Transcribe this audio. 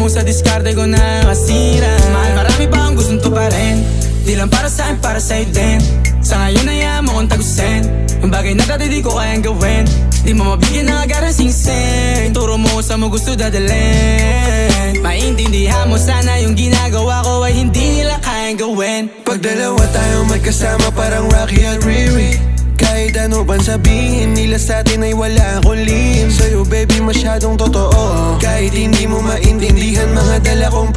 sa diskarte ko na kasira. Mahal, marami pa akong gustong tuparin, di lang para sa'kin, para sa'yo din. Sa ngayon hayaan mo kong tagusin ang bagay na dati di ko kayang gawin. Di mo mabigyan ng agarang singsing, turo mo kung saan mo gusto dadalhin. Maintindihan mo sana yung ginagawa ko ay hindi nila kayang gawin. Pag dalawa tayo magkasama parang Rocky at Riri, kahit ano bang sabihin nila sa'tin ay wala akong lihim. Sa'yo baby masyadong totoo, kahit hindi mo maintindihan mga dala kong